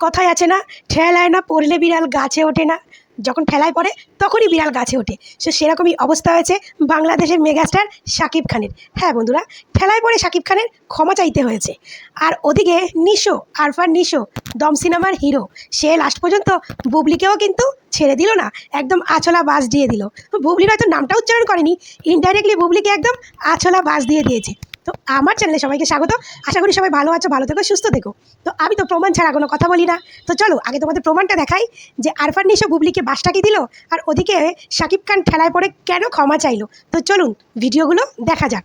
কথায় আছে না, ঠেলায় না পড়লে বিড়াল গাছে ওঠে না, যখন ঠেলায় পড়ে তখনই বিড়াল গাছে ওঠে। সো সেরকমই অবস্থা হয়েছে বাংলাদেশের মেগাস্টার শাকিব খানের। হ্যাঁ বন্ধুরা, ঠেলায় পড়ে শাকিব খানের ক্ষমা চাইতে হয়েছে। আর ওদিকে নিশো, আরফান নিশো, দম সিনেমার হিরো, সে লাস্ট পর্যন্ত বুবলিকেও কিন্তু ছেড়ে দিল না, একদম আছলা বাস দিয়ে দিল। বুবলির হয়তো নামটা উচ্চারণ করেনি, ইনডাইরেক্টলি বুবলিকে একদম আছলা বাস দিয়ে দিয়েছে। তো আমার চ্যানেলে সবাইকে স্বাগত। আশা করি সবাই ভালো আছো, ভালো থেকো, সুস্থ থেকো। তো আমি তো প্রমাণ ছাড়া কোনো কথা বলি না। তো চলো আগে তোমাদের প্রমাণটা দেখাই যে আরফান নিশো বুবলিকে বাসটা কি দিল, আর ওদিকে শাকিব খান ঠেলায় পড়ে কেন ক্ষমা চাইলো। তো চলুন ভিডিওগুলো দেখা যাক।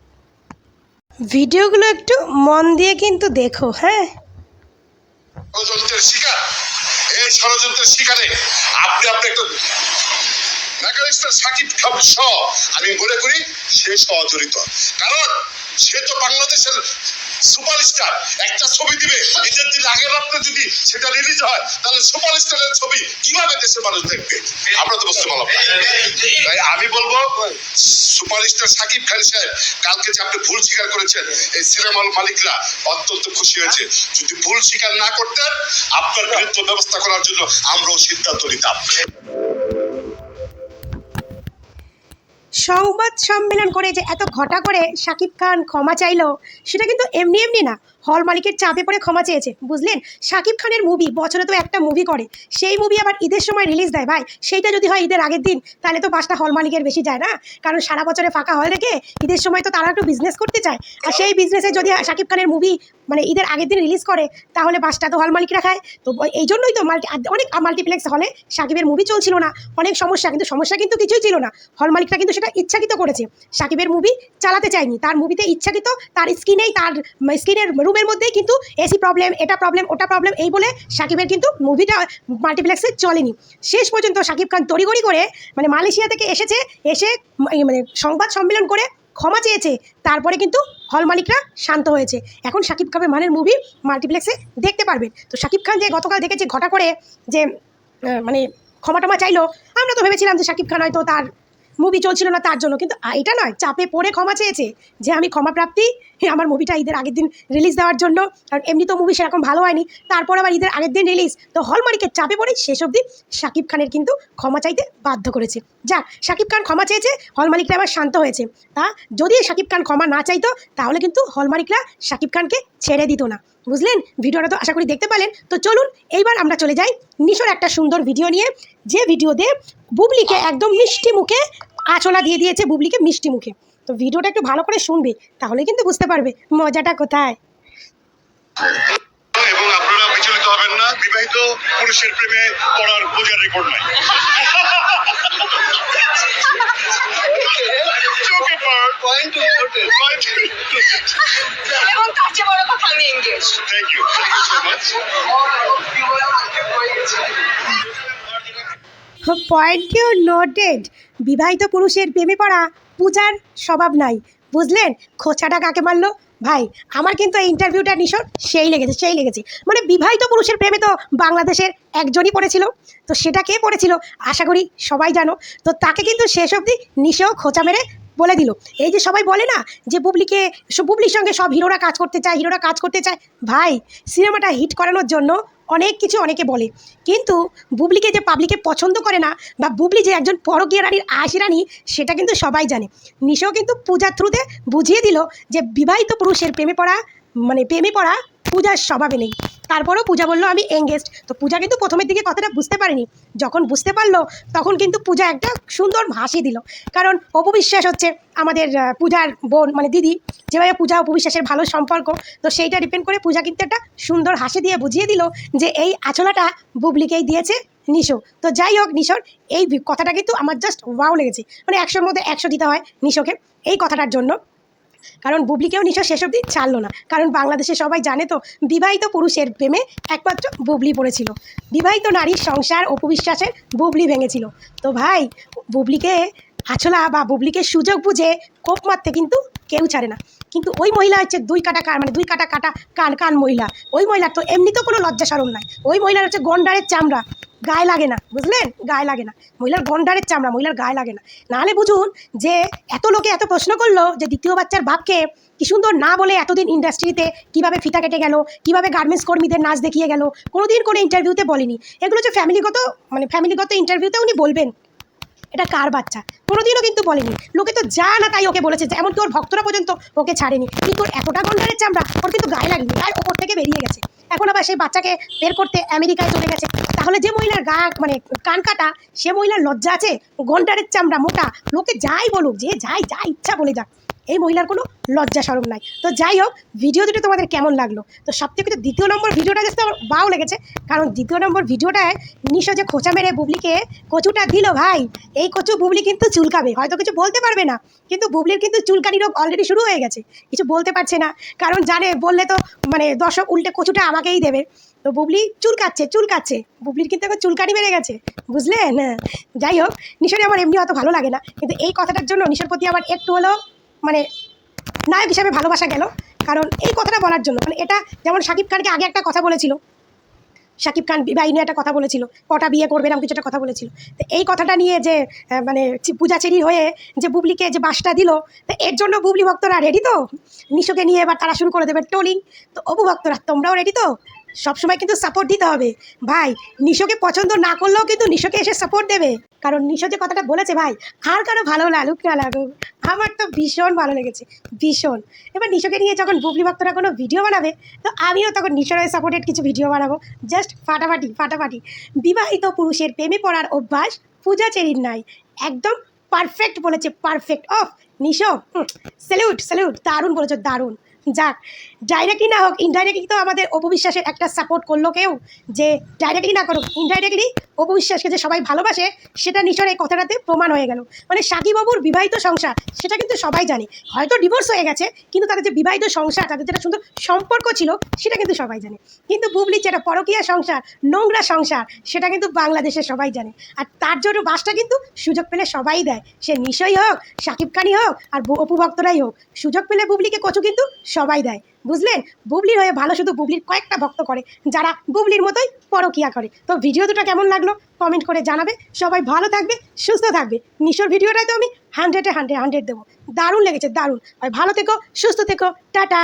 ভিডিওগুলো একটু মন দিয়ে কিন্তু দেখো। হ্যাঁ, ষড়যন্ত্রের শিকার, এই ষড়যন্ত্রের শিকারে আপনি একটা মেগাস্টার শাকিব খান সহ আমি মনে করি সে সহজড়িত। কারণ সে তো বাংলাদেশের সুপারস্টার। একটা ছবি দিবে, ঈদের দিন আগের রাত্রে যদি সেটা রিলিজ হয়, তাহলে সুপারস্টারের ছবি কিভাবে দেশের মানুষ দেখবে? আমরা তো বুঝতে পারলাম না। তাই আমি বলবো সুপারস্টার শাকিব খান সাহেব, কালকে যে আপনি ভুল স্বীকার করেছেন, এই সিনেমার মালিকরা অত্যন্ত খুশি হয়েছে। যদি ভুল স্বীকার না করতেন, আপনার বিরুদ্ধে ব্যবস্থা করার জন্য আমরাও সিদ্ধান্ত নিতাম। সংবাদ সম্মেলন করে যে এত ঘটা করে শাকিব খান ক্ষমা চাইলো, সেটা কিন্তু এমনি এমনি না, হল মালিকের চাপে পড়ে ক্ষমা চেয়েছে। বুঝলেন, শাকিব খানের মুভি বছরে তো একটা মুভি করে, সেই মুভি আবার ঈদের সময় রিলিজ দেয়। ভাই সেইটা যদি হয় ঈদের আগের দিন, তাহলে তো বাসটা হল মালিকের বেশি যায় না? কারণ সারা বছরে ফাঁকা হল রেখে ঈদের সময় তো তারা একটু বিজনেস করতে চায়, আর সেই বিজনেসে যদি শাকিব খানের মুভি মানে ঈদের আগের দিন রিলিজ করে, তাহলে বাসটা তো হল মালিকরা খায়। তো এই জন্যই তো অনেক মাল্টিপ্লেক্স হলে শাকিবের মুভি চলছিল না, অনেক সমস্যা। কিন্তু সমস্যা কিন্তু কিছুই ছিল না, হল মালিকরা কিন্তু সেটা ইচ্ছাকৃত করেছে। শাকিবের মুভি চালাতে চায়নি, তার মুভিতে ইচ্ছাকৃত তার স্ক্রিনের রুমের মধ্যেই কিন্তু এসি প্রবলেম, এটা প্রবলেম, ওটা প্রবলেম, এই বলে শাকিবের কিন্তু মুভিটা মাল্টিপ্লেক্সে চলেনি। শেষ পর্যন্ত শাকিব খান তড়িঘড়ি করে মানে মালয়েশিয়া থেকে এসে মানে সংবাদ সম্মেলন করে ক্ষমা চেয়েছে। তারপরে কিন্তু হল মালিকরা শান্ত হয়েছে। এখন শাকিব খানের মুভি মাল্টিপ্লেক্সে দেখতে পারবেন। তো শাকিব খান যে গতকাল দেখেছে ঘটা করে যে মানে ক্ষমা টমা চাইলো, আমরা তো ভেবেছিলাম যে শাকিব খান হয়তো তার মুভি চলছিল না তার জন্য, কিন্তু এটা নয়, চাপে পড়ে ক্ষমা চেয়েছে যে আমি ক্ষমা প্রাপ্তি আমার মুভিটা ঈদের আগের দিন রিলিজ দেওয়ার জন্য। কারণ এমনি তো মুভি সেরকম ভালো হয়নি, তারপর আবার ঈদের আগের দিন রিলিজ, তো হল মালিকের চাপে পড়ে শেষ অবধি শাকিব খানের কিন্তু ক্ষমা চাইতে বাধ্য করেছে। যাক, শাকিব খান ক্ষমা চেয়েছে, হল মালিকরা আবার শান্ত হয়েছে। তা যদি শাকিব খান ক্ষমা না চাইতো, তাহলে কিন্তু হল মালিকরা শাকিব খানকে ছেড়ে দিত না। বুঝলেন, ভিডিওটা তো আশা করি দেখতে পেলেন। তো চলুন এইবার আমরা চলে যাই নিশোর একটা সুন্দর ভিডিও নিয়ে, যে ভিডিওতে বুবলিকে একদম মিষ্টি মুখে আঁচলা দিয়ে দিয়েছে, বুবলিকে মিষ্টি মুখে। তো ভিডিওটা একটু ভালো করে শুনবে, তাহলে কিন্তু বুঝতে পারবে মজাটা কোথায়। এবং আপনারা বিচলিত হবেন না, বিবাহিত পুরুষের প্রেমে পড়ার বোঝার রেকর্ড নাই। এবং তার চেয়ে বড় কথা আমি engage. Thank you so much. Point you noted. বিবাহিত পুরুষের প্রেমে পড়া পূজার স্বভাব নাই। বুঝলেন, খোঁচাটা কাকে মারলো? ভাই আমার কিন্তু এই ইন্টারভিউটা নিশোর সেই লেগেছে। মানে বিবাহিত পুরুষের প্রেমে তো বাংলাদেশের একজনই পড়েছিল, তো সেটা কে পড়েছিল আশা করি সবাই জানো। তো তাকে কিন্তু শেষ অবধি নিশো খোঁচা মেরে বলে দিল। এই যে সবাই বলে না যে বুবলির সঙ্গে সব হিরোরা কাজ করতে চায়। ভাই সিনেমাটা হিট করানোর জন্য অনেক কিছু অনেকে বলে, কিন্তু বুবলিকে যে পাবলিকে পছন্দ করে না, বা বুবলি যে একজন পরকীয়া রানীর আশি রানী, সেটা কিন্তু সবাই জানে। নিশো কিন্তু পূজার থ্রুতে বুঝিয়ে দিল যে বিবাহিত পুরুষের প্রেমে পড়া পূজার স্বভাবে নেই। তারপরেও পূজা বললো আমি এঙ্গেজড। তো পূজা কিন্তু প্রথমের দিকে কথাটা বুঝতে পারেনি, যখন বুঝতে পারলো তখন কিন্তু পূজা একটা সুন্দর হাসি দিল। কারণ অপু বিশ্বাস হচ্ছে আমাদের পূজার বোন, মানে দিদি, যেভাবে পূজা অপু বিশ্বাসের ভালো সম্পর্ক, তো সেইটা ডিপেন্ড করে পূজা কিন্তু একটা সুন্দর হাসি দিয়ে বুঝিয়ে দিল যে এই আঁচলাটা বুবলিকেই দিয়েছে নিশো। তো যাই হোক, নিশোর এই কথাটা কিন্তু আমার জাস্ট ওয়াও লেগেছে। মানে 100-র মধ্যে 100 দিতে হয় নিশোকে এই কথাটার জন্য। কারণ বুবলিকেও নিশো শেষ অবধি ছাড়লো না, কারণ বাংলাদেশে সবাই জানে তো বিবাহিত পুরুষের প্রেমে একমাত্র বুবলি পড়েছিল। বিবাহিত নারীর সংসার অপু বিশ্বাসের বুবলি ভেঙেছিল। তো ভাই বুবলিকে আছলা বা বুবলিকে সুযোগ বুঝে কোপ মারতে কিন্তু কেউ ছাড়ে না। কিন্তু ওই মহিলা হচ্ছে দুই কাটা কান মহিলা। ওই মহিলার তো এমনিতেও কোনো লজ্জা শরম নাই, ওই মহিলার হচ্ছে গন্ডারের চামড়া। গায়ে লাগে না, বুঝলেন, গায়ে লাগে না। মহিলার গন্ডারের চামড়া, মহিলার গায়ে লাগে না। নাহলে বুঝুন যে এত লোকে এত প্রশ্ন করলো যে দ্বিতীয় বাচ্চার বাপকে কি সুন্দর না বলে এতদিন ইন্ডাস্ট্রিতে কিভাবে ফিতা কেটে গেল, কিভাবে গার্মেন্টস কর্মীদের নাচ দেখিয়ে গেল, কোনোদিন কোনো ইন্টারভিউতে বলেনি। এগুলো যে ফ্যামিলিগত ইন্টারভিউতে উনি বলবেন এটা কার বাচ্চা, কোনোদিনও কিন্তু বলেনি। লোকে তো যা না তাই ওকে বলেছে, যেমন কি ওর ভক্তরা পর্যন্ত ওকে ছাড়েনি। কিন্তু ওর এতটা গন্ডারের চামড়া ওর কিন্তু গায়ে লাগেনি, গায়ের ওপর থেকে বেরিয়ে গেছে। এখন আবার সেই বাচ্চাকে বের করতে আমেরিকায় চলে গেছে। তাহলে যে মহিলার গা কান কাটা, সে মহিলার লজ্জা আছে? গন্ডারের চামড়া মোটা, লোকে যাই বলুক, যে যা ইচ্ছা বলে যাক, এই মহিলার কোনো লজ্জা শরম নাই। তো যাই হোক, ভিডিও দুটো তোমাদের কেমন লাগলো? তো সবথেকে তো দ্বিতীয় নম্বর ভিডিওটা জাস্ট আমার বাও লেগেছে, কারণ দ্বিতীয় নম্বর ভিডিওটায় নিশো যে খোঁচা মেরে বুবলিকে কচুটা দিল, ভাই এই কচু বুবলি কিন্তু চুলকাবে, হয়তো কিছু বলতে পারবে না, কিন্তু বুবলির কিন্তু চুলকানি রোগ অলরেডি শুরু হয়ে গেছে। কিছু বলতে পারছে না, কারণ জানে বললে তো দর্শক উল্টে কচুটা আমাকেই দেবে। তো বুবলি চুলকাচ্ছে, বুবলির কিন্তু এখন চুলকানি বেড়ে গেছে, বুঝলেন? হ্যাঁ, যাই হোক, নিশোরে আমার এমনি অত ভালো লাগে না, কিন্তু এই কথাটার জন্য নিশোর প্রতি আমার একটু হলেও নায়ক হিসাবে ভালোবাসা গেল। কারণ এই কথাটা বলার জন্য, এটা যেমন শাকিব খানকে আগে একটা কথা বলেছিল, শাকিব খান বিবাহ নিয়ে একটা কথা বলেছিল, কটা বিয়ে করবে এরকম কিছু একটা কথা বলেছিল। তো এই কথাটা নিয়ে যে পূজাচেরি হয়ে যে বুবলিকে যে বাসটা দিল, তো এর জন্য বুবলি ভক্তরা রেডি তো? নিশোকে নিয়ে এবার তারা শুরু করে দেবে ট্রোলিং। তো অপু ভক্তরা তোমরাও রেডি তো? সবসময় কিন্তু সাপোর্ট দিতে হবে ভাই। নিশোকে পছন্দ না করলেও কিন্তু নিশোকে এসে সাপোর্ট দেবে, কারণ নিশো যে কথাটা বলেছে ভাই, আর কারো ভালো লাগুক না লাগুক, আমার তো ভীষণ ভালো লেগেছে, ভীষণ। এবার নিশোকে নিয়ে যখন বুবলি ভক্তরা কোনো ভিডিও বানাবে, তো আমিও তখন নিশোর হয়ে সাপোর্টেড কিছু ভিডিও বানাবো, জাস্ট ফাটাফাটি। বিবাহিত পুরুষের প্রেমে পড়ার অভ্যাস পূজাচেরির নাই, একদম পারফেক্ট বলেছে, পারফেক্ট। অফ নিশো, স্যালিউট, দারুণ বলেছো, দারুণ। যাক, ডাইরেক্টলি না হোক ইনডাইরেক্টলি তো আমাদের অপু বিশ্বাসের একটা সাপোর্ট করলো কেউ, যে ডাইরেক্টলি না করুক ইনডাইরেক্টলি অপু বিশ্বাসকে যে সবাই ভালোবাসে, সেটা নিশোর এই কথাটাতে প্রমাণ হয়ে গেল। সাকিব বাবুর বিবাহিত সংসার সেটা কিন্তু সবাই জানে, হয়তো ডিভোর্স হয়ে গেছে, কিন্তু তাদের যে বিবাহিত সংসার, তাদের যেটা সুন্দর সম্পর্ক ছিল, সেটা কিন্তু সবাই জানে। কিন্তু বুবলির যেটা পরকীয়া সংসার, নোংরা সংসার, সেটা কিন্তু বাংলাদেশের সবাই জানে। আর তার জন্য বাসটা কিন্তু সুযোগ পেলে সবাই দেয়, সে নিশোই হোক, শাকিব খানই হোক, আর অপু ভক্তরাই হোক, সুযোগ পেলে বুবলিকে কচু কিন্তু সবাই দেয়, বুঝলেন? বুবলির হয়ে ভালো শুধু বুবলির কয়েকটা ভক্ত করে, যারা বুবলির মতোই পরকীয়া করে। তো ভিডিও দুটো কেমন লাগলো কমেন্ট করে জানাবে। সবাই ভালো থাকবে, সুস্থ থাকবে। নিশোর ভিডিওটাই তো আমি 100-এ 100 দেবো, দারুণ লেগেছে, দারুণ। ভালো থেকো, সুস্থ থেকো, টাটা।